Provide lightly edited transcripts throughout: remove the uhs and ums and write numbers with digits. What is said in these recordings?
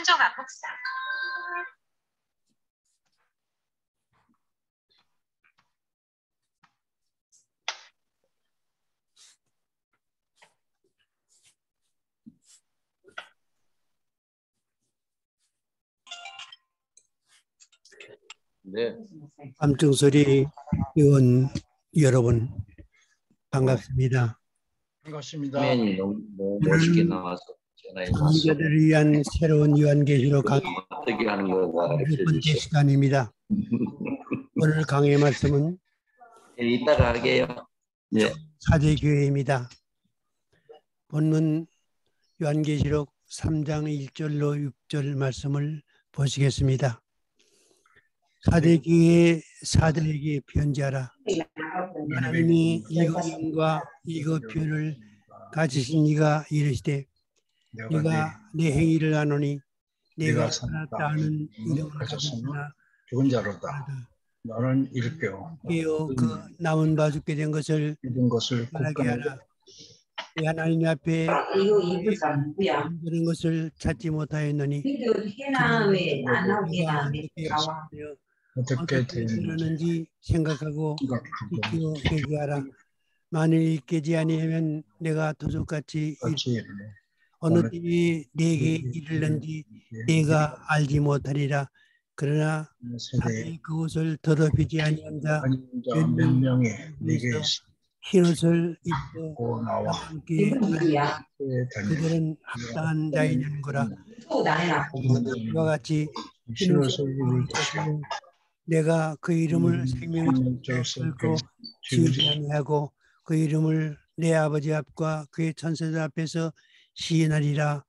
한정환 목사. 네. 함증소리 의원 여러분 반갑습니다. 반갑습니다. 화면이 너무 멋있게 나와서 전화해 봤어. 성도들을 위한 새로운 요한계시록 강의 어떻게 하는 거가 첫 번째 알려주시오. 시간입니다. 오늘 강의 말씀은 이따가 하게요. 네. 사제교회입니다. 본문 요한계시록 3장 1절로 6절 말씀을 보시겠습니다. 사대교회 사도에게 편지하라. 하나님이 일곱 영과 일곱 표를 가지신 이가 이르시되 네가 내 행위를 아노니 내가 살았다 하는 이름을 가졌으나 죽은 자로다. 너는 일깨워 깨어 그 남은 바 죽게 된 것을 모든 것을 말하게 하라. 내 하나님 앞에 그런 것을 찾지 못하였노니 어떻게 되는지 생각하고 익히어 회개하라. 만일 익히지 아니하면 내가 도적같이 어느 때에 내게 이르는지 내가 알지 못하리라. 그러나 사대 그것을 더럽히지 아니한 자 몇 명이 내게 흰옷을 입고 나와 함께 그들은 합당한 자이는 거라. 이와 같이 흰옷을 입고 내가 그 이름을 생명책에 쓸고 지우지 아니하고 그 이름을 내 아버지 앞과 그의 천사들 앞에서 시인하리라.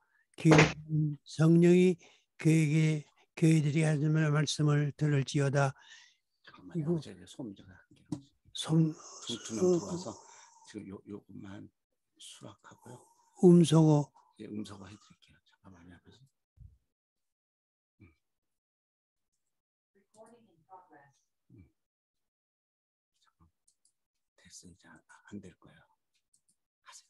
성령이 그에게 교회들이 하는 말씀을 들을지어다. 잠깐만요. 제가 두명 들어와서 지금 요것만 수락하고요. 음소거. 예, 음소거 해드릴게요. 잠깐만요. 됐어. 이제 안 될 거예요. 하세요.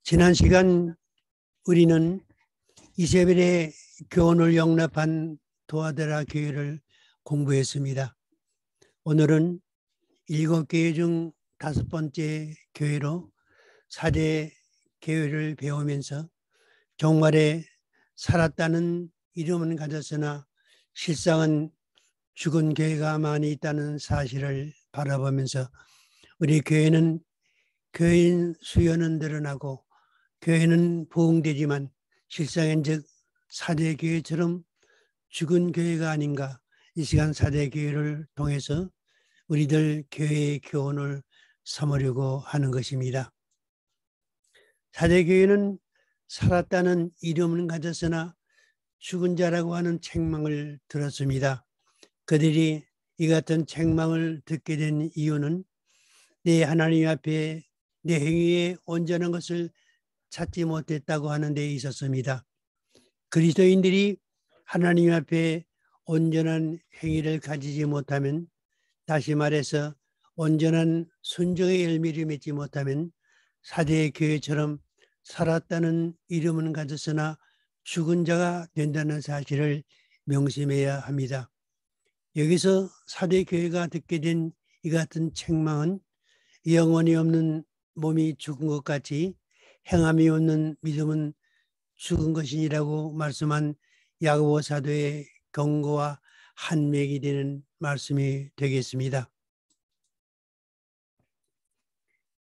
지난 시간 우리는 이세벨의 교훈을 용납한 도아데라 교회를 공부했습니다. 오늘은 7교회 중 5번째 교회로 사대 교회를 배우면서 종말에 살았다는 이름은 가졌으나 실상은 죽은 교회가 많이 있다는 사실을 바라보면서 우리 교회는 교인 수요는 늘어나고 교회는 부흥되지만 실상은즉 사대교회처럼 죽은 교회가 아닌가. 이 시간 사대교회를 통해서 우리들 교회의 교훈을 삼으려고 하는 것입니다. 사대교회는 살았다는 이름은 가졌으나 죽은 자라고 하는 책망을 들었습니다. 그들이 이 같은 책망을 듣게 된 이유는 내 하나님 앞에 내 행위에 온전한 것을 찾지 못했다고 하는 데 있었습니다. 그리스도인들이 하나님 앞에 온전한 행위를 가지지 못하면, 다시 말해서 온전한 순종의 열매를 맺지 못하면 사대 교회처럼 살았다는 이름은 가졌으나 죽은 자가 된다는 사실을 명심해야 합니다. 여기서 사대 교회가 듣게 된 이 같은 책망은 영혼이 없는 몸이 죽은 것 같이 행함이 없는 믿음은 죽은 것이니라고 말씀한 야고보 사도의 경고와 한맥이 되는 말씀이 되겠습니다.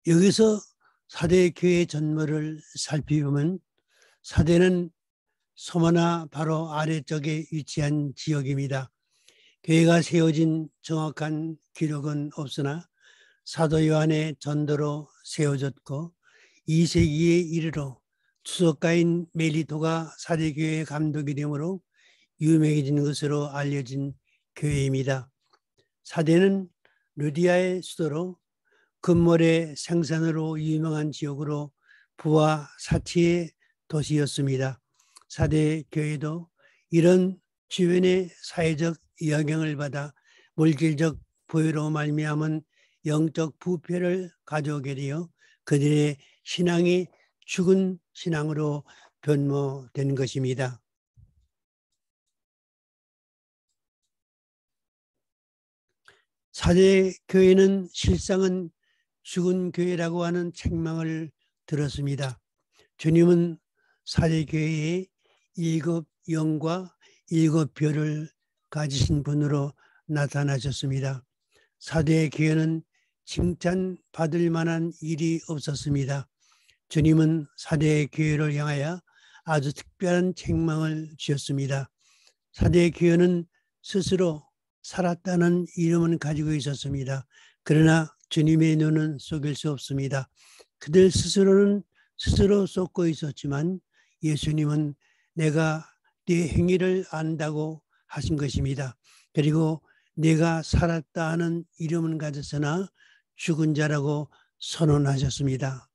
여기서 사대 교회의 전모를 살펴보면 사대는 소마나 바로 아래쪽에 위치한 지역입니다. 교회가 세워진 정확한 기록은 없으나 사도 요한의 전도로 세워졌고 2세기에 이르러 추석가인 멜리토가 사대교회의 감독이 되므로 유명해진 것으로 알려진 교회입니다. 사대는 루디아의 수도로 금모래 생산으로 유명한 지역으로 부와 사치의 도시였습니다. 사대교회도 이런 주변의 사회적 영향을 받아 물질적 부여로 말미암은 영적 부패를 가져오게 되어 그들의 신앙이 죽은 신앙으로 변모된 것입니다. 사대교회는 실상은 죽은 교회라고 하는 책망을 들었습니다. 주님은 사대교회에 7 영과 7 별을 가지신 분으로 나타나셨습니다. 사대교회는 칭찬받을 만한 일이 없었습니다. 주님은 사대교회를 향하여 아주 특별한 책망을 주셨습니다. 사대교회는 스스로 살았다는 이름은 가지고 있었습니다. 그러나 주님의 눈은 속일 수 없습니다. 그들 스스로는 스스로 쏟고 있었지만 예수님은 내가 네 행위를 안다고 하신 것입니다. 그리고 내가 살았다 하는 이름은 가졌으나 죽은 자라고 선언하셨습니다.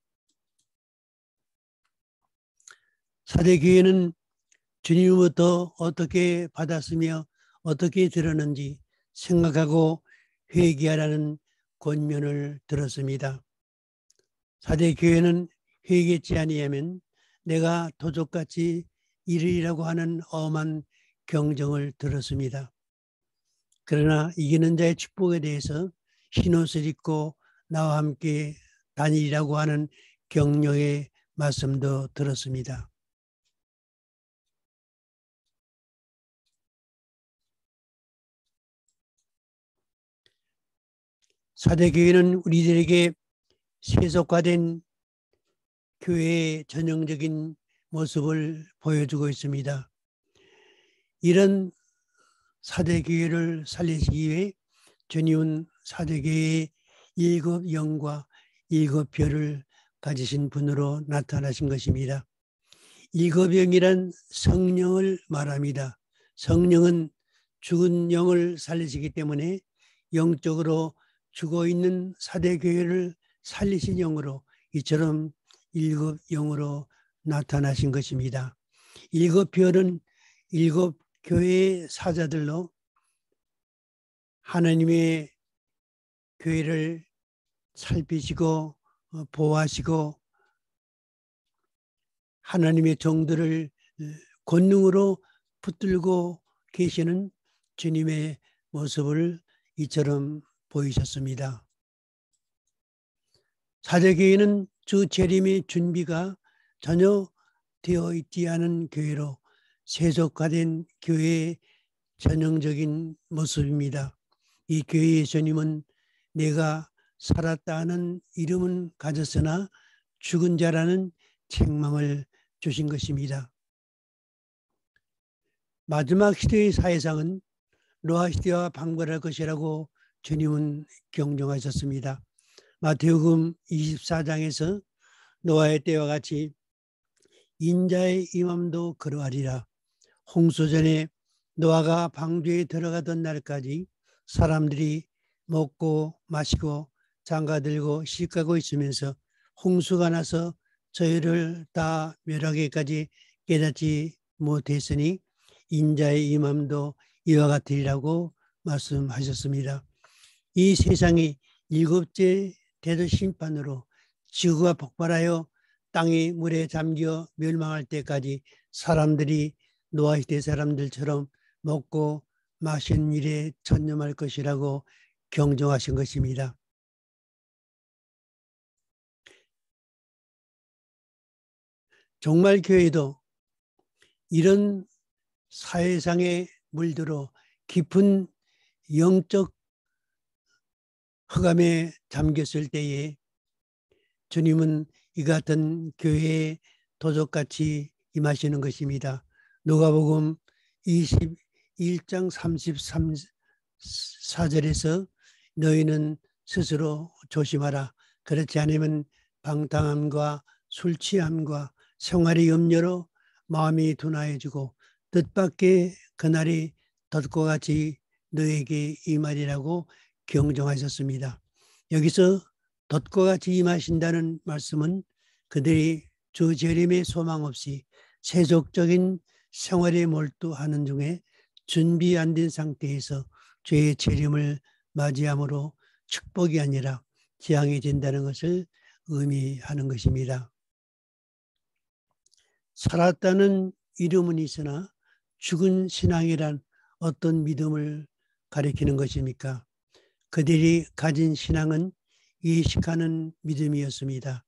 사대교회는 주님으로부터 어떻게 받았으며 어떻게 들었는지 생각하고 회개하라는 권면을 들었습니다. 사대교회는 회개치 아니하면 내가 도적같이 이르리라고 하는 엄한 경정을 들었습니다. 그러나 이기는 자의 축복에 대해서 흰옷을 입고 나와 함께 다니리라고 하는 격려의 말씀도 들었습니다. 사대교회는 우리들에게 세속화된 교회의 전형적인 모습을 보여주고 있습니다. 이런 사대교회를 살리시기 위해 주님은 사대교회의 7 영과 7 별을 가지신 분으로 나타나신 것입니다. 7 영이란 성령을 말합니다. 성령은 죽은 영을 살리시기 때문에 영적으로 죽어있는 사대교회를 살리신 영으로 이처럼 7 영으로 나타나신 것입니다. 7 별은 7 교회의 사자들로 하나님의 교회를 살피시고 보호하시고 하나님의 종들을 권능으로 붙들고 계시는 주님의 모습을 이처럼 보이셨습니다. 사대교회는 주 재림의 준비가 전혀 되어 있지 않은 교회로 세속화된 교회의 전형적인 모습입니다. 이 교회의 주님은 내가 살았다 하는 이름은 가졌으나 죽은 자라는 책망을 주신 것입니다. 마지막 시대의 사회상은 노아 시대와 방관할 것이라고 주님은 경종하셨습니다. 마태복음 24장에서 노아의 때와 같이 인자의 임함도 그러하리라. 홍수 전에 노아가 방주에 들어가던 날까지 사람들이 먹고 마시고 장가들고 시집가고 있으면서 홍수가 나서 저희를 다 멸하기까지 깨닫지 못했으니 인자의 임함도 이와 같으리라고 말씀하셨습니다. 이 세상이 7째 대도 심판으로 지구가 폭발하여 땅이 물에 잠겨 멸망할 때까지 사람들이 노아 시대 사람들처럼 먹고 마시는 일에 전념할 것이라고 경종하신 것입니다. 정말 교회도 이런 사회상에 물들어 깊은 영적 흑암에 잠겼을 때에 주님은 이 같은 교회에 도적같이 임하시는 것입니다. 누가복음 21장 34절에서 너희는 스스로 조심하라. 그렇지 않으면 방탕함과 술 취함과 생활의 염려로 마음이 둔하여지고 뜻밖의 그날이 덫과 같이 너에게 임하리라고 경종하셨습니다. 여기서 덫과 같이 임하신다는 말씀은 그들이 주 재림의 소망 없이 세속적인 생활에 몰두하는 중에 준비 안 된 상태에서 주의 재림을 맞이함으로 축복이 아니라 재앙이 된다는 것을 의미하는 것입니다. 살았다는 이름은 있으나 죽은 신앙이란 어떤 믿음을 가리키는 것입니까? 그들이 가진 신앙은 예식하는 믿음이었습니다.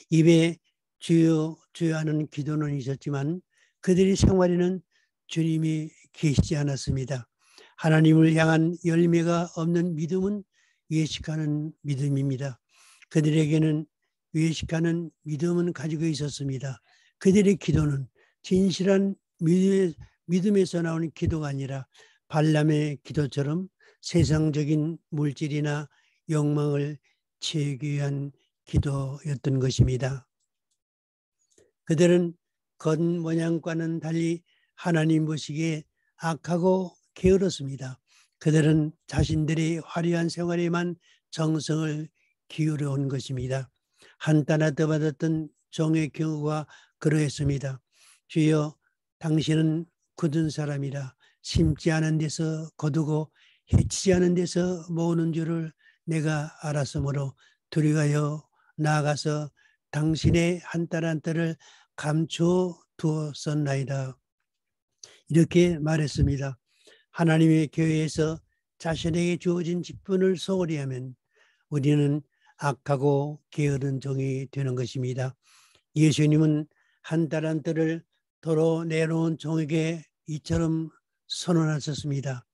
입에 주여 주여 하는 기도는 있었지만 그들의 생활에는 주님이 계시지 않았습니다. 하나님을 향한 열매가 없는 믿음은 예식하는 믿음입니다. 그들에게는 예식하는 믿음은 가지고 있었습니다. 그들의 기도는 진실한 믿음에서 나오는 기도가 아니라 발람의 기도처럼 세상적인 물질이나 욕망을 채우기 위한 기도였던 것입니다. 그들은 겉모양과는 달리 하나님 보시기에 악하고 게으르습니다. 그들은 자신들의 화려한 생활에만 정성을 기울여 온 것입니다. 한따라더 받았던 종의 경우가 그러했습니다. 주여, 당신은 굳은 사람이라 심지 않은 데서 거두고 해치지 않은 데서 모으는 줄을 내가 알았으므로 두려워하여 나아가서 당신의 한 딸 한 딸을 감추어 두었었나이다. 이렇게 말했습니다. 하나님의 교회에서 자신에게 주어진 직분을 소홀히 하면 우리는 악하고 게으른 종이 되는 것입니다. 예수님은 한 딸 한 딸을 도로 내놓은 종에게 이처럼 선언하셨습니다.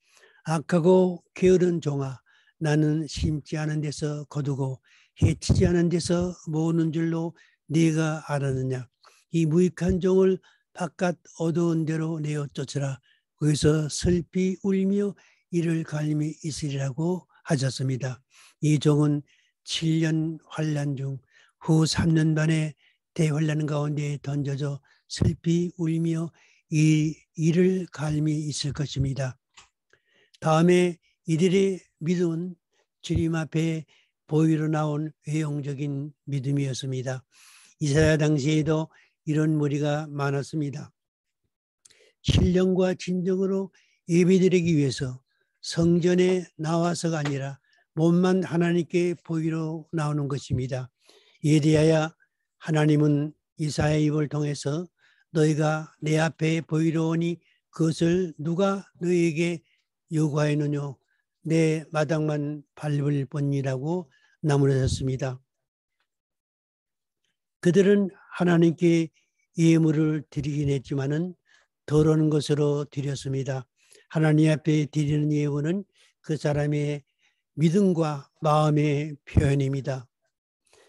악하고 게으른 종아, 나는 심지 않은 데서 거두고 해치지 않은 데서 모으는 줄로 네가 알았느냐. 이 무익한 종을 바깥 어두운 데로 내어 쫓으라. 거기서 슬피 울며 이를 갈미 있으리라고 하셨습니다. 이 종은 7년 환난 중 후 3년 반에 대환난 가운데 던져져 슬피 울며 이를 갈미 있을 것입니다. 다음에 이들의 믿음은 주님 앞에 보이러 나온 외형적인 믿음이었습니다. 이사야 당시에도 이런 무리가 많았습니다. 신령과 진정으로 예배드리기 위해서 성전에 나와서가 아니라 몸만 하나님께 보이러 나오는 것입니다. 이에 대하여 하나님은 이사야 입을 통해서 너희가 내 앞에 보이러 오니 그것을 누가 너희에게 요구하였느냐, 내 마당만 밟을 뿐이라고 나무라졌습니다. 그들은 하나님께 예물을 드리긴 했지만은 더러운 것으로 드렸습니다. 하나님 앞에 드리는 예물은 그 사람의 믿음과 마음의 표현입니다.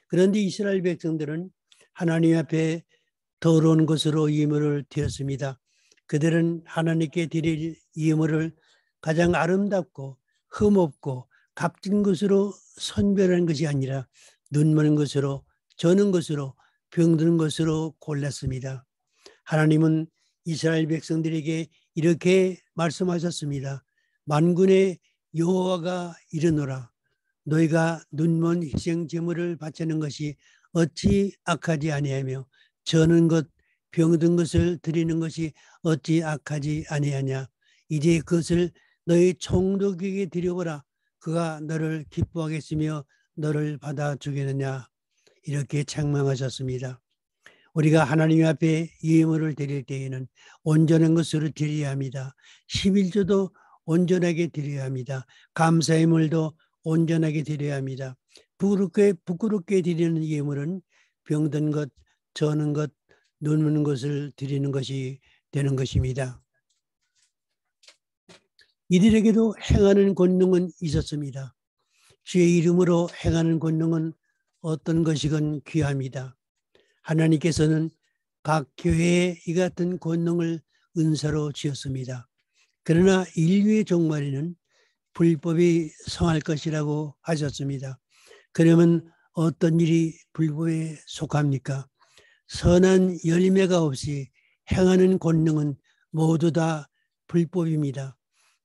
그런데 이스라엘 백성들은 하나님 앞에 더러운 것으로 예물을 드렸습니다. 그들은 하나님께 드릴 예물을 가장 아름답고 흠없고 값진 것으로 선별한 것이 아니라 눈먼 것으로, 저는 것으로, 병드는 것으로 골랐습니다. 하나님은 이스라엘 백성들에게 이렇게 말씀하셨습니다. 만군의 여호와가 이르노라. 너희가 눈먼 희생 제물을 바치는 것이 어찌 악하지 아니하며 저는 것, 병든 것을 드리는 것이 어찌 악하지 아니하냐. 이제 그것을 너희 총독에게 드려보라. 그가 너를 기뻐하겠으며 너를 받아주겠느냐. 이렇게 책망하셨습니다. 우리가 하나님 앞에 예물을 드릴 때에는 온전한 것으로 드려야 합니다. 11조도 온전하게 드려야 합니다. 감사의 물도 온전하게 드려야 합니다. 부끄럽게 드리는 예물은 병든 것, 저는 것, 눈먼 것을 드리는 것이 되는 것입니다. 이들에게도 행하는 권능은 있었습니다. 주의 이름으로 행하는 권능은 어떤 것이건 귀합니다. 하나님께서는 각 교회에 이 같은 권능을 은사로 주었습니다. 그러나 인류의 종말에는 불법이 성할 것이라고 하셨습니다. 그러면 어떤 일이 불법에 속합니까? 선한 열매가 없이 행하는 권능은 모두 다 불법입니다.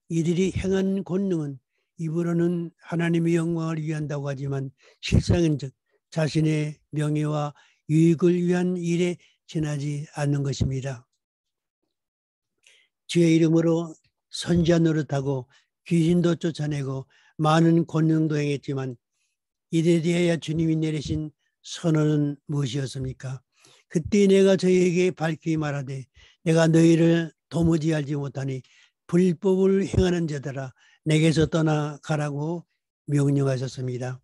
이들이 행하는 권능은 입으로는 하나님의 영광을 위한다고 하지만 실상은 즉 자신의 명예와 유익을 위한 일에 지나지 않는 것입니다. 주의 이름으로 선지자 노릇하고 귀신도 쫓아내고 많은 권능도 행했지만 이에 대하여 주님이 내리신 선언은 무엇이었습니까? 그때 내가 저희에게 밝히 말하되 내가 너희를 도무지 알지 못하니 불법을 행하는 자들아 내게서 떠나가라고 명령하셨습니다.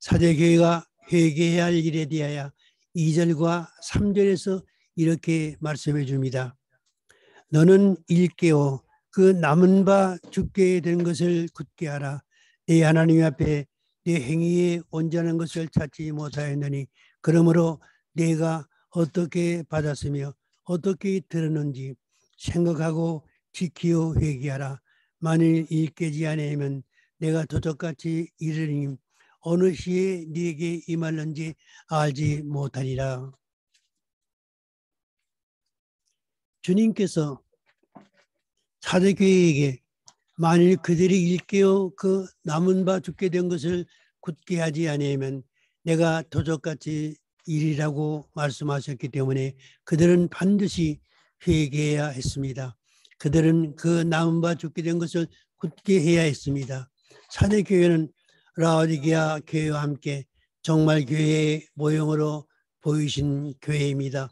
사대교회가 회개해야 할 일에 대하여 2절과 3절에서 이렇게 말씀해 줍니다. 너는 일깨워 그 남은 바 죽게 된 것을 굳게 하라. 내 하나님 앞에 내 행위에 온전한 것을 찾지 못하였느니 그러므로 내가 어떻게 받았으며 어떻게 들었는지 생각하고 지키어 회개하라. 만일 일깨지 아니하면 내가 도적같이 이르니 어느 시에 네게 임할는지 알지 못하리라. 주님께서 사대교회에게 만일 그들이 일깨어 그 남은 바 죽게 된 것을 굳게 하지 아니하면 내가 도적같이 일이라고 말씀하셨기 때문에 그들은 반드시 회개해야 했습니다. 그들은 그 남은 바 죽게 된 것을 굳게 해야 했습니다. 사대교회는 라오디게아 교회와 함께 정말 교회의 모형으로 보이신 교회입니다.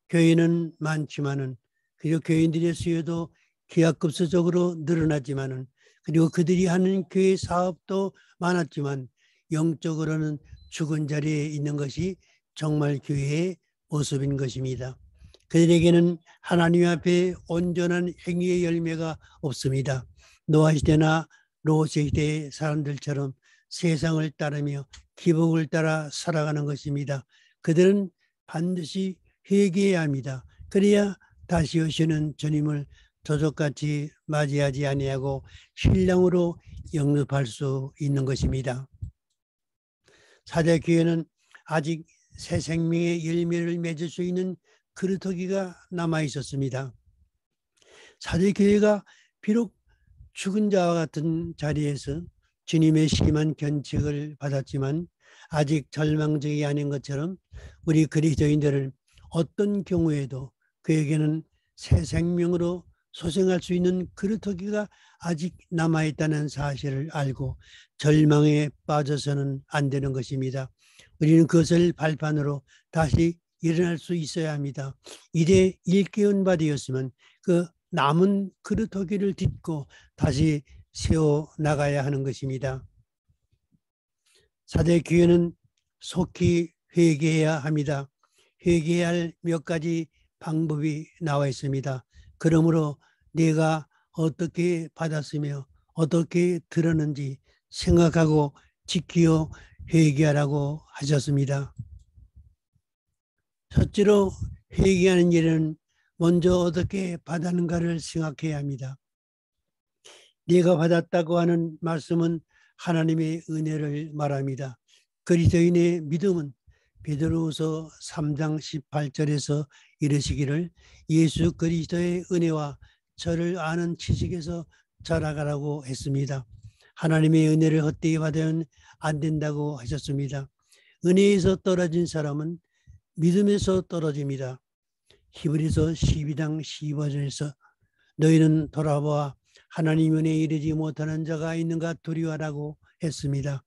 교회는 많지만은 그리고 교인들의 수요도 기하급수적으로 늘어났지만은 그리고 그들이 하는 교회 사업도 많았지만 영적으로는 죽은 자리에 있는 것이 정말 교회의 모습인 것입니다. 그들에게는 하나님 앞에 온전한 행위의 열매가 없습니다. 노아 시대나 롯 시대의 사람들처럼 세상을 따르며 기복을 따라 살아가는 것입니다. 그들은 반드시 회개해야 합니다. 그래야 다시 오시는 주님을 도적같이 맞이하지 아니하고 신랑으로 영접할 수 있는 것입니다. 사대교회는 아직 새 생명의 열매를 맺을 수 있는 그루터기가 남아 있었습니다. 사대교회가 비록 죽은 자와 같은 자리에서 주님의 심한 견책을 받았지만 아직 절망적이 아닌 것처럼 우리 그리스도인들은 어떤 경우에도 그에게는 새 생명으로 소생할 수 있는 그루터기가 아직 남아있다는 사실을 알고 절망에 빠져서는 안 되는 것입니다. 우리는 그것을 발판으로 다시 일어날 수 있어야 합니다. 이래 일깨운 바 되었으면 그 남은 그루터기를 딛고 다시 세워 나가야 하는 것입니다. 사대교회는 속히 회개해야 합니다. 회개해야 할 몇 가지 방법이 나와 있습니다. 그러므로 내가 어떻게 받았으며 어떻게 들었는지 생각하고 지키어 회개하라고 하셨습니다. 첫째로 회개하는 일은 먼저 어떻게 받았는가를 생각해야 합니다. 네가 받았다고 하는 말씀은 하나님의 은혜를 말합니다. 그리스도인의 믿음은 베드로후서 3장 18절에서 이르시기를 예수 그리스도의 은혜와 저를 아는 지식에서 자라가라고 했습니다. 하나님의 은혜를 헛되이 받으면 안 된다고 하셨습니다. 은혜에서 떨어진 사람은 믿음에서 떨어집니다. 히브리서 12장 15절에서 너희는 돌아보아 하나님 은혜에 이르지 못하는 자가 있는가 두려워하라고 했습니다.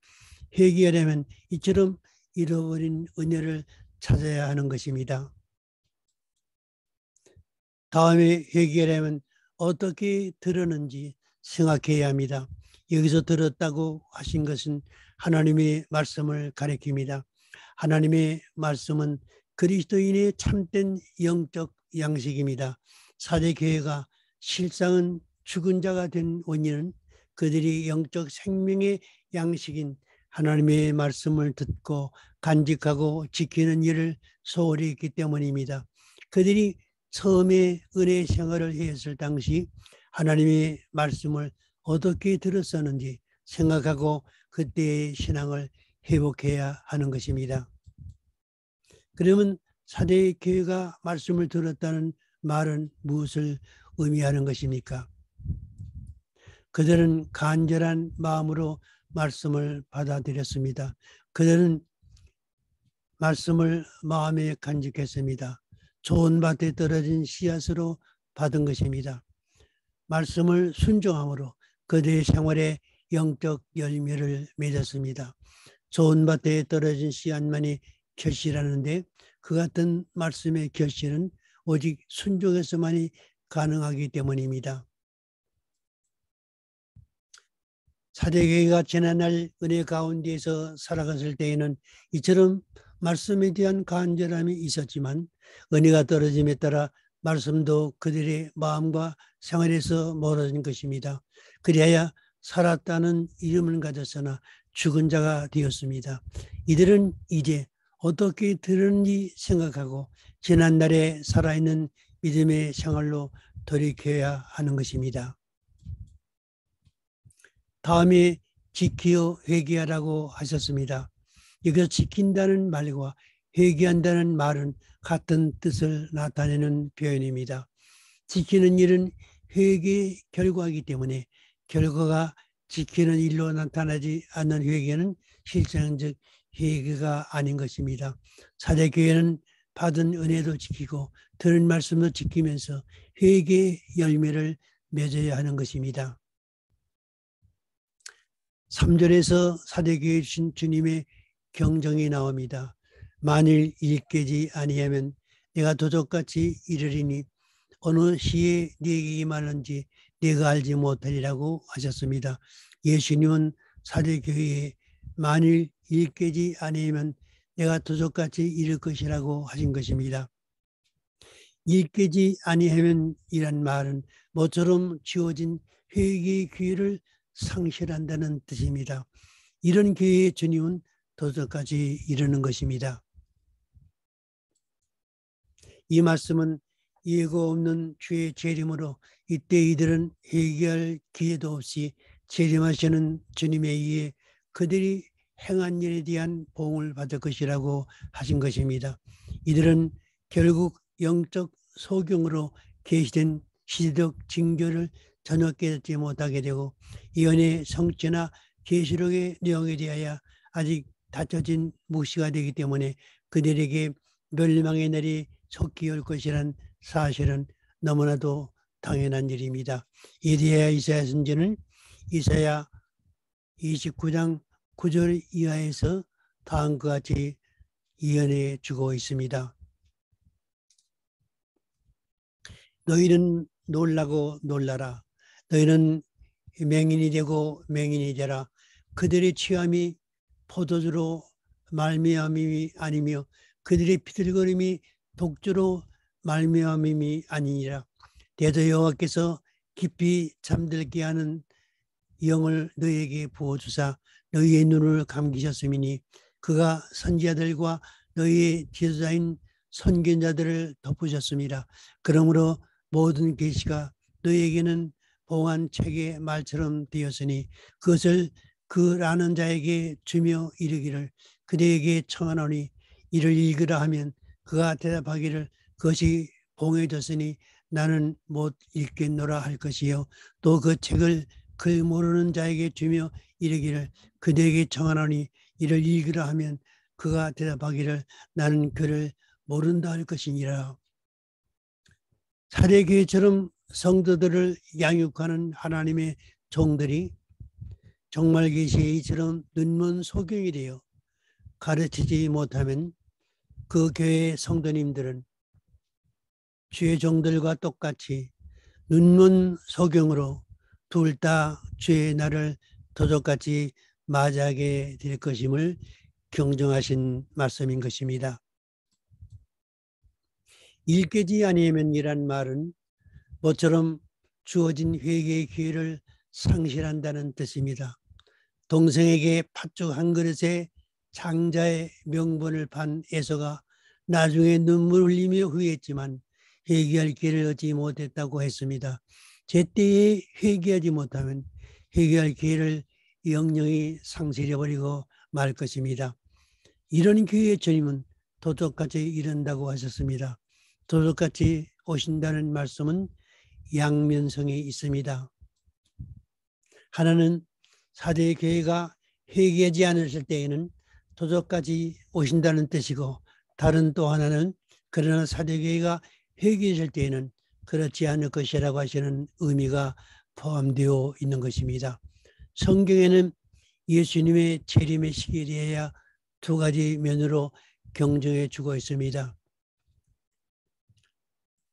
회개하려면 이처럼 잃어버린 은혜를 찾아야 하는 것입니다. 다음에 회개하려면 어떻게 들었는지 생각해야 합니다. 여기서 들었다고 하신 것은 하나님의 말씀을 가리킵니다. 하나님의 말씀은 그리스도인의 참된 영적 양식입니다. 사대교회가 실상은 죽은 자가 된 원인은 그들이 영적 생명의 양식인 하나님의 말씀을 듣고 간직하고 지키는 일을 소홀히 했기 때문입니다. 그들이 처음에 은혜 생활을 했을 당시 하나님의 말씀을 어떻게 들었었는지 생각하고 그때의 신앙을 회복해야 하는 것입니다. 그러면 사대교회가 말씀을 들었다는 말은 무엇을 의미하는 것입니까? 그들은 간절한 마음으로 말씀을 받아들였습니다. 그들은 말씀을 마음에 간직했습니다. 좋은 밭에 떨어진 씨앗으로 받은 것입니다. 말씀을 순종함으로 그들의 생활에 영적 열매를 맺었습니다. 좋은 밭에 떨어진 씨앗만이 결실하는데 그 같은 말씀의 결실은 오직 순종에서만이 가능하기 때문입니다. 사대교회가 지난날 은혜 가운데에서 살아갔을 때에는 이처럼 말씀에 대한 간절함이 있었지만 은혜가 떨어짐에 따라 말씀도 그들의 마음과 생활에서 멀어진 것입니다. 그리하여 살았다는 이름을 가졌으나 죽은 자가 되었습니다. 이들은 이제 어떻게 들었는지 생각하고 지난날에 살아있는 믿음의 생활로 돌이켜야 하는 것입니다. 다음에 지키어 회개하라고 하셨습니다. 여기서 지킨다는 말과 회개한다는 말은 같은 뜻을 나타내는 표현입니다. 지키는 일은 회개의 결과이기 때문에 결과가 지키는 일로 나타나지 않는 회개는 실제적 회개가 아닌 것입니다. 사대교회는 받은 은혜도 지키고 들은 말씀도 지키면서 회개의 열매를 맺어야 하는 것입니다. 3절에서 사대교회 주님의 경정이 나옵니다. 만일 일깨지 아니하면 내가 도적같이 이르리니 어느 시에 네게 임하는지 내가 알지 못하리라고 하셨습니다. 예수님은 사대교회에 만일 일깨지 아니하면 내가 도적같이 이를 것이라고 하신 것입니다. 일깨지 아니하면 이란 말은 모처럼 주어진 회개의 기회를 상실한다는 뜻입니다. 이런 교회의 주님은 도적같이 이르는 것입니다. 이 말씀은 예고 없는 주의 재림으로 이때 이들은 회개할 기회도 없이 재림하시는 주님에 의해 그들이 행한 일에 대한 보응을 받을 것이라고 하신 것입니다. 이들은 결국 영적 소경으로 계시된 시대적 징조를 전혀 깨닫지 못하게 되고 예언의 성취나 계시록의 내용에 대하여 아직 닫혀진 묵시가 되기 때문에 그들에게 멸망의 날이 속히 올 것이란 사실은 너무나도 당연한 일입니다. 이에 대하여 이사야 선지자는 이사야 29장 9절 이하에서 다음과 같이 예언해 주고 있습니다. 너희는 놀라고 놀라라. 너희는 맹인이 되고 맹인이 되라. 그들의 취함이 포도주로 말미암음이 아니며 그들의 비틀거림이 독주로 말미암음이 아니니라. 대저 여호와께서 깊이 잠들게 하는 영을 너희에게 부어주사 너희의 눈을 감기셨음이니 그가 선지자들과 너희의 지도자인 선견자들을 덮으셨습니다. 그러므로 모든 계시가 너희에게는 봉한 책의 말처럼 되었으니 그것을 그 아는 자에게 주며 이르기를 그대에게 청하노니 이를 읽으라 하면 그가 대답하기를 그것이 봉해졌으니 나는 못 읽겠노라 할 것이요 또 그 책을 글 모르는 자에게 주며 이르기를 그대에게 청하노니 이를 읽으라 하면 그가 대답하기를 나는 그를 모른다 할 것이니라. 사대교회처럼 성도들을 양육하는 하나님의 종들이 정말 계시에 이처럼 눈먼 소경이 되어 가르치지 못하면 그 교회의 성도님들은 주의 종들과 똑같이 눈먼 소경으로 둘 다 주의 날을 도적같이 맞이하게 될 것임을 경정하신 말씀인 것입니다. 일깨지 아니하면 이란 말은 모처럼 주어진 회개의 기회를 상실한다는 뜻입니다. 동생에게 팥죽 한 그릇에 장자의 명분을 판 에서가 나중에 눈물 흘리며 후회했지만 회개할 기회를 얻지 못했다고 했습니다. 제때에 회개하지 못하면 회개할 기회를 영영히 상실해버리고 말 것입니다. 이런 교회의 주님은 도적같이 이른다고 하셨습니다. 도적같이 오신다는 말씀은 양면성이 있습니다. 하나는 사대 교회가 회개하지 않으실 때에는 도적같이 오신다는 뜻이고 다른 또 하나는 그러나 사대 교회가 회개하실 때에는 그렇지 않을 것이라고 하시는 의미가 포함되어 있는 것입니다. 성경에는 예수님의 재림의 시기에 대하여 두 가지 면으로 경정해 주고 있습니다.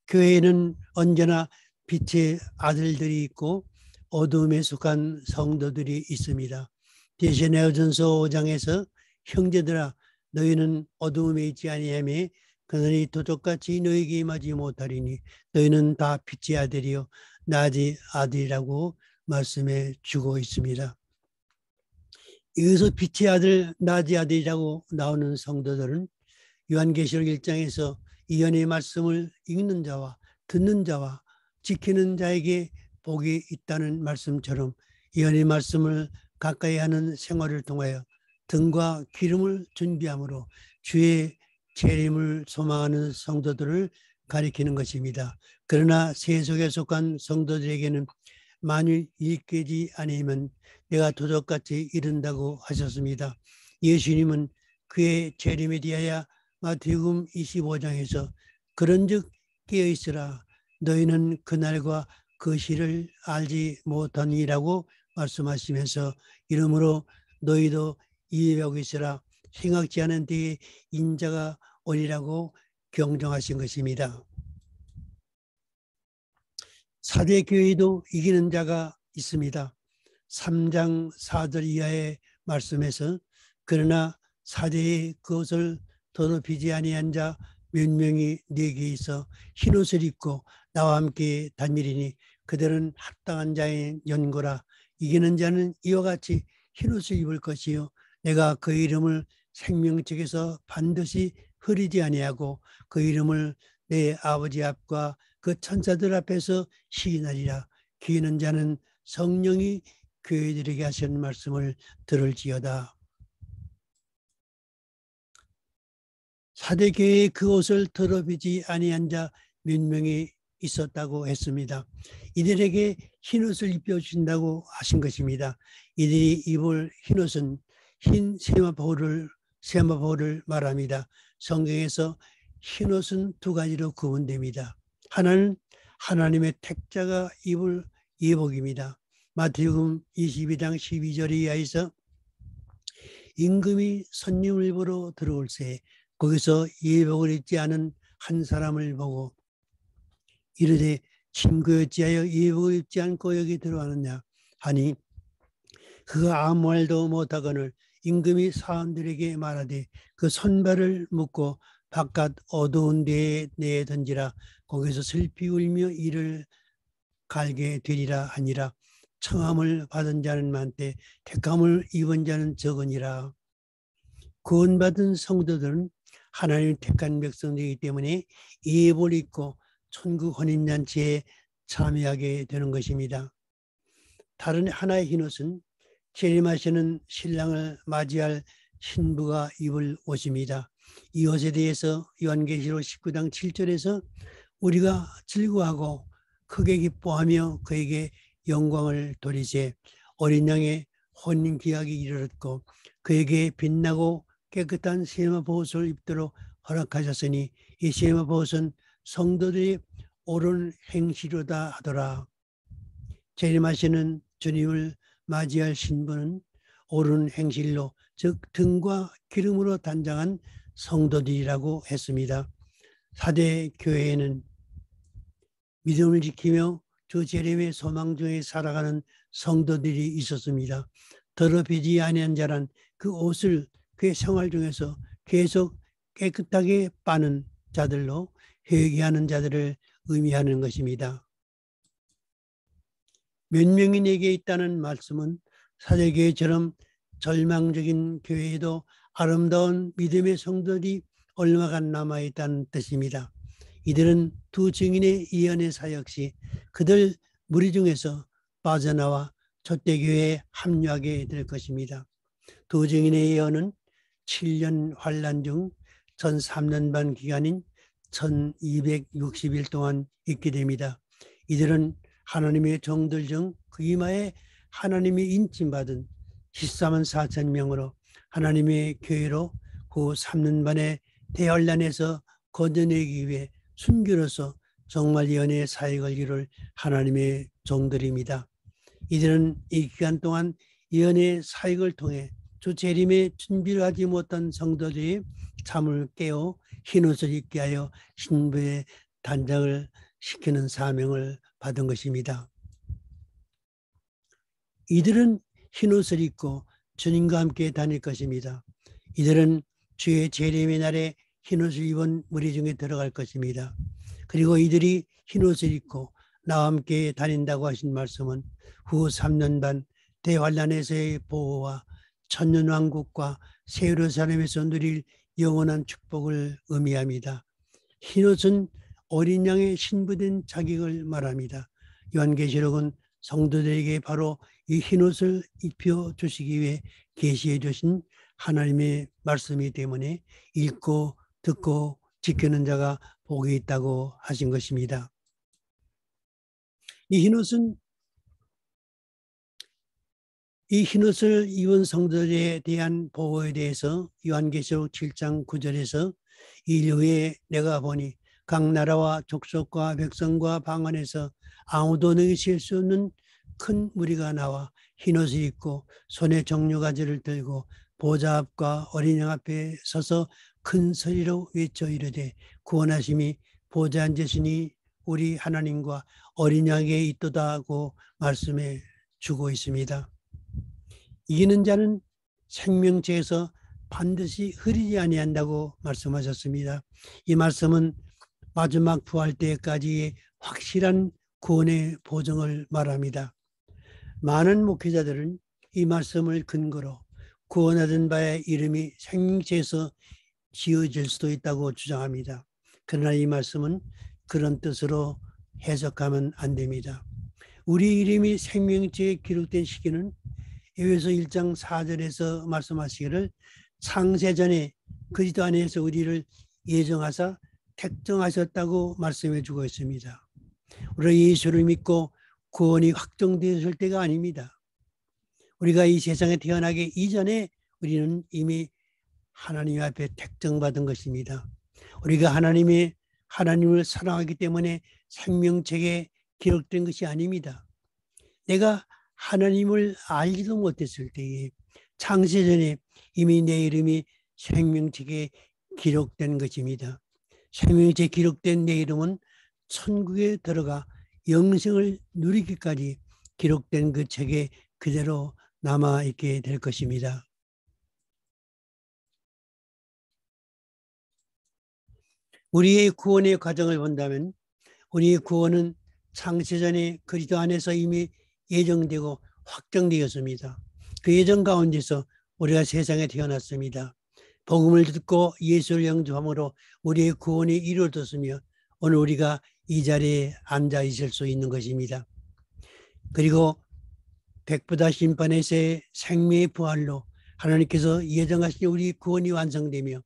교회에는 언제나 빛의 아들들이 있고 어둠에 속한 성도들이 있습니다. 디모데전서 5장에서 형제들아 너희는 어두움에 있지 아니하며 그들이 도적같이 너희에게 임하지 못하리니 너희는 다 빛의 아들이요 낮의 아들이라고 말씀해 주고 있습니다. 여기서 빛의 아들, 낮의 아들이라고 나오는 성도들은 요한계시록 1장에서 예언의 말씀을 읽는 자와 듣는 자와 지키는 자에게 복이 있다는 말씀처럼 예언의 말씀을 가까이 하는 생활을 통하여 등과 기름을 준비함으로 주의 재림을 소망하는 성도들을 가리키는 것입니다. 그러나 세속에 속한 성도들에게는 만일 일깨지 아니면 내가 도적같이 이른다고 하셨습니다. 예수님은 그의 재림에 대하여 마태복음 25장에서 그런즉 깨어있으라 너희는 그날과 그 시를 알지 못하니라고 말씀하시면서 이러므로 너희도 예비하고 있으라 생각지 않은 때에 인자가 오리라고 경종하신 것입니다. 사대 교회도 이기는 자가 있습니다. 3장 4절 이하의 말씀에서 그러나 사대의 그것을 더럽히지 아니한 자 몇 명이 네게 있어 흰옷을 입고 나와 함께 다니리니 그들은 합당한 자의 연고라. 이기는 자는 이와 같이 흰옷을 입을 것이요 내가 그 이름을 생명책에서 반드시 흐리지 아니하고 그 이름을 내 아버지 앞과 그 천사들 앞에서 시인하리라. 기는 자는 성령이 교회들에게 하신 말씀을 들을지어다. 사대교회의 그 옷을 더럽히지 아니한 자 몇 명이 있었다고 했습니다. 이들에게 흰옷을 입혀주신다고 하신 것입니다. 이들이 입을 흰옷은 흰 세마포를 말합니다. 성경에서 흰옷은 두 가지로 구분됩니다. 하나는 하나님의 택자가 입을 예복입니다. 마태복음 22장 12절 이하에서 임금이 손님을 보러 들어올 새 거기서 예복을 입지 않은 한 사람을 보고 이르되 친구였지하여 예복을 입지 않고 여기 들어왔느냐 하니 그가 아무 말도 못하거늘 임금이 사람들에게 말하되 그 손발을 묶고 바깥 어두운 데에 내어 던지라. 거기서 슬피 울며 이를 갈게 되리라 하니라. 청함을 받은 자는 많되 택함을 입은 자는 적으니라. 구원받은 성도들은 하나님 택한 백성이기 때문에 예복을 입고 천국 혼인잔치에 참여하게 되는 것입니다. 다른 하나의 흰옷은 재림하시는 신랑을 맞이할 신부가 입을 옷입니다. 이 옷에 대해서 요한계시록 19장 7절에서 우리가 즐거워하고 크게 기뻐하며 그에게 영광을 돌리세 어린 양의 혼인 기약이 이르렀고 그에게 빛나고 깨끗한 세마포옷을 입도록 허락하셨으니 이 세마포옷은 성도들이 옳은 행실로다 하더라. 재림하시는 주님을 맞이할 신부는 옳은 행실로 즉 등과 기름으로 단장한 성도들이라고 했습니다. 사대 교회에는 믿음을 지키며 주 재림의 소망 중에 살아가는 성도들이 있었습니다. 더럽히지 아니한 자란 그 옷을 그의 생활 중에서 계속 깨끗하게 빠는 자들로 회개하는 자들을 의미하는 것입니다. 몇 명이 내게 있다는 말씀은 사대교회처럼 절망적인 교회에도 아름다운 믿음의 성도들이 얼마가 남아있다는 뜻입니다. 이들은 두 증인의 예언의 사역 시 그들 무리 중에서 빠져나와 촛대교회에 합류하게 될 것입니다. 두 증인의 예언은 7년 환란 중 전 3년 반 기간인 1260일 동안 있게 됩니다. 이들은 하나님의 종들 중 그 이마에 하나님이 인침받은 14만 4천 명으로 하나님의 교회로 그 3년 반의 대환란에서 건져내기 위해 순교로서 정말 예언의 사역을 이룰 하나님의 종들입니다. 이들은 이 기간 동안 예언의 사역을 통해 주 재림에 준비를 하지 못한 성도들이 잠을 깨워 흰옷을 입게 하여 신부의 단장을 시키는 사명을 받은 것입니다. 이들은 흰옷을 입고 주님과 함께 다닐 것입니다. 이들은 주의 재림의 날에 흰옷을 입은 무리 중에 들어갈 것입니다. 그리고 이들이 흰옷을 입고 나와 함께 다닌다고 하신 말씀은 후 3년 반 대환란에서의 보호와 천년왕국과 새 예루살렘에서 누릴 영원한 축복을 의미합니다. 흰옷은 어린 양의 신부된 자격을 말합니다. 요한계시록은 성도들에게 바로 이 흰옷을 입혀 주시기 위해 계시해 주신 하나님의 말씀이기 때문에 읽고 듣고 지키는 자가 복이 있다고 하신 것입니다. 이 흰옷을 입은 성도들에 대한 보호에 대해서 요한계시록 7장 9절에서 인류에 내가 보니 각 나라와 족속과 백성과 방언에서 아무도 능히 셀 수 없는 큰 무리가 나와 흰옷을 입고 손에 정류가지를 들고 보좌 앞과 어린 양 앞에 서서 큰 소리로 외쳐 이르되 구원하심이 보좌 앉으시니 우리 하나님과 어린 양에게 있도다 하고 말씀해 주고 있습니다. 이기는 자는 생명체에서 반드시 흐리지 아니한다고 말씀하셨습니다. 이 말씀은 마지막 부활 때까지의 확실한 구원의 보증을 말합니다. 많은 목회자들은 이 말씀을 근거로 구원하던 바의 이름이 생명체에서 지어질 수도 있다고 주장합니다. 그러나 이 말씀은 그런 뜻으로 해석하면 안 됩니다. 우리 이름이 생명체에 기록된 시기는 에베소 1장 4절에서 말씀하시기를 창세전에 그리스도 안에서 우리를 예정하사 택정하셨다고 말씀해 주고 있습니다. 우리가 예수를 믿고 구원이 확정되었을 때가 아닙니다. 우리가 이 세상에 태어나기 이전에 우리는 이미 하나님 앞에 택정받은 것입니다. 우리가 하나님을 사랑하기 때문에 생명책에 기록된 것이 아닙니다. 내가 하나님을 알지도 못했을 때에 창세전에 이미 내 이름이 생명책에 기록된 것입니다. 생명책에 기록된 내 이름은 천국에 들어가 영생을 누리기까지 기록된 그 책에 그대로 남아있게 될 것입니다. 우리의 구원의 과정을 본다면 우리의 구원은 창세전에 그리스도 안에서 이미 예정되고 확정되었습니다. 그 예정 가운데서 우리가 세상에 태어났습니다. 복음을 듣고 예수를 영접함으로 우리의 구원이 이루어졌으며 오늘 우리가 이 자리에 앉아 있을 수 있는 것입니다. 그리고 백보다 심판에서의 생명의 부활로 하나님께서 예정하신 우리 구원이 완성되며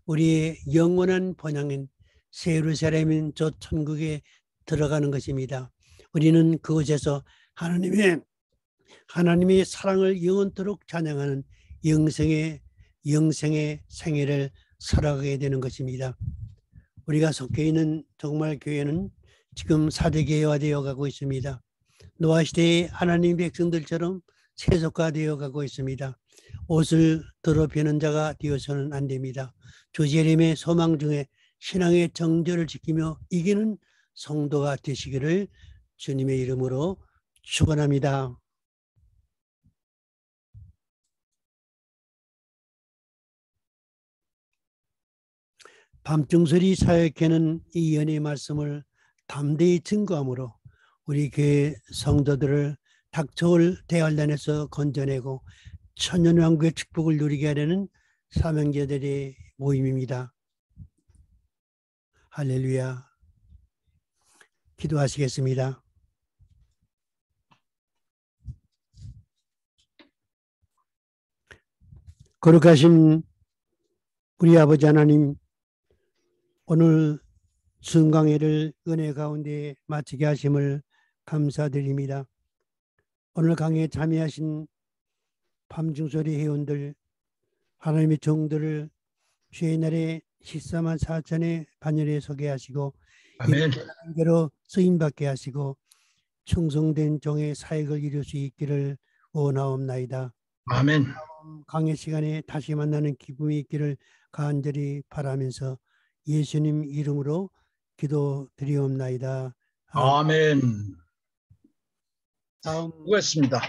우리의 영원한 본향인 새 예루살렘인 저 천국에 들어가는 것입니다. 우리는 그곳에서 하나님의 사랑을 영원토록 찬양하는 영생의 생애를 살아가게 되는 것입니다. 우리가 속해 있는 정말 교회는 지금 사대계화되어 가고 있습니다. 노아 시대의 하나님 백성들처럼 세속화되어 가고 있습니다. 옷을 더럽히는 자가 되어서는 안 됩니다. 주 재림의 소망 중에 신앙의 정절을 지키며 이기는 성도가 되시기를 주님의 이름으로 축원합니다. 밤중소리 사역회는 이 연의 말씀을 담대히 증거함으로 우리 교회 성도들을 닥쳐올 대환란에서 건져내고 천년왕국의 축복을 누리게 하려는 사명자들의 모임입니다. 할렐루야. 기도하시겠습니다. 거룩하신 우리 아버지 하나님, 오늘 순강회를 은혜 가운데 마치게 하심을 감사드립니다. 오늘 강의에 참여하신 밤중소리 회원들, 하나님의 종들을 주의 날에 14만 4천의 반열에 서게 하시고 하나님께로 쓰임받게 하시고 충성된 종의 사역을 이룰 수 있기를 원하옵나이다. 아멘. 강의 시간에 다시 만나는 기쁨이 있기를 간절히 바라면서 예수님 이름으로 기도드리옵나이다. 아멘. 다음 수고했습니다.